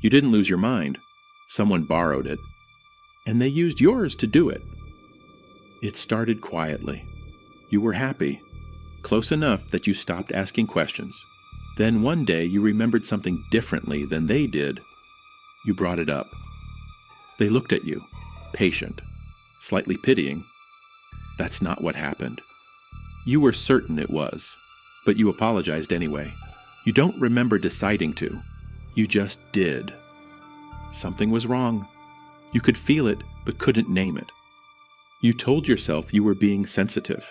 You didn't lose your mind. Someone borrowed it. And they used yours to do it. It started quietly. You were happy, close enough that you stopped asking questions. Then one day you remembered something differently than they did. You brought it up. They looked at you, patient, slightly pitying. That's not what happened. You were certain it was, but you apologized anyway. You don't remember deciding to. You just did. Something was wrong. You could feel it, but couldn't name it. You told yourself you were being sensitive.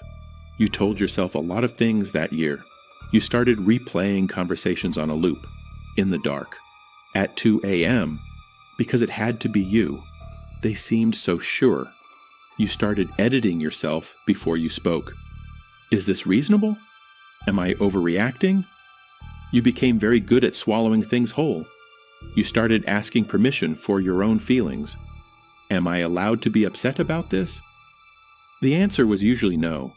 You told yourself a lot of things that year. You started replaying conversations on a loop, in the dark, at 2 a.m., because it had to be you. They seemed so sure. You started editing yourself before you spoke. Is this reasonable? Am I overreacting? You became very good at swallowing things whole. You started asking permission for your own feelings. Am I allowed to be upset about this? The answer was usually no.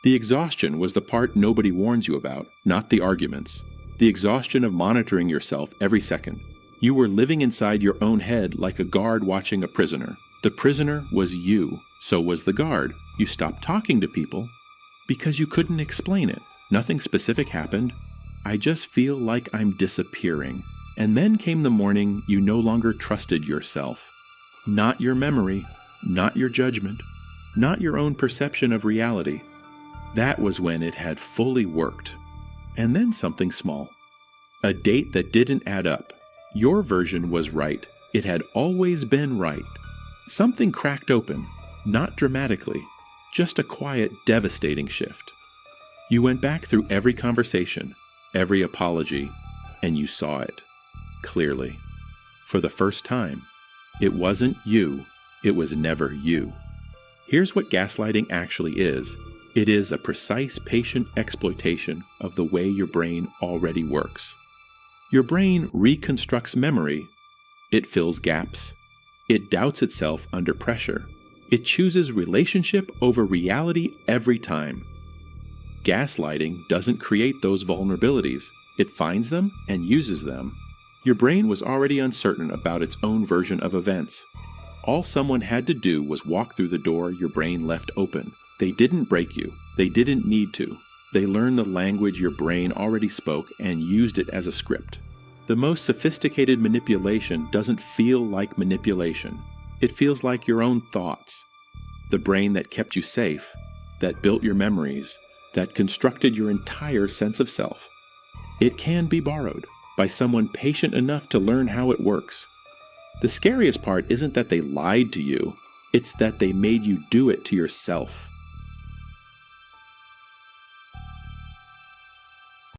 The exhaustion was the part nobody warns you about, not the arguments. The exhaustion of monitoring yourself every second. You were living inside your own head like a guard watching a prisoner. The prisoner was you, so was the guard. You stopped talking to people because you couldn't explain it. Nothing specific happened. I just feel like I'm disappearing. And then came the morning you no longer trusted yourself. Not your memory, not your judgment, not your own perception of reality. That was when it had fully worked. And then something small. A date that didn't add up. Your version was right. It had always been right. Something cracked open, not dramatically, just a quiet, devastating shift. You went back through every conversation, every apology, and you saw it, clearly. For the first time, it wasn't you, it was never you. Here's what gaslighting actually is. It is a precise, patient exploitation of the way your brain already works. Your brain reconstructs memory. It fills gaps. It doubts itself under pressure. It chooses relationship over reality every time. Gaslighting doesn't create those vulnerabilities. It finds them and uses them. Your brain was already uncertain about its own version of events. All someone had to do was walk through the door your brain left open. They didn't break you. They didn't need to. They learned the language your brain already spoke and used it as a script. The most sophisticated manipulation doesn't feel like manipulation. It feels like your own thoughts. The brain that kept you safe, that built your memories, that constructed your entire sense of self. It can be borrowed by someone patient enough to learn how it works. The scariest part isn't that they lied to you, it's that they made you do it to yourself.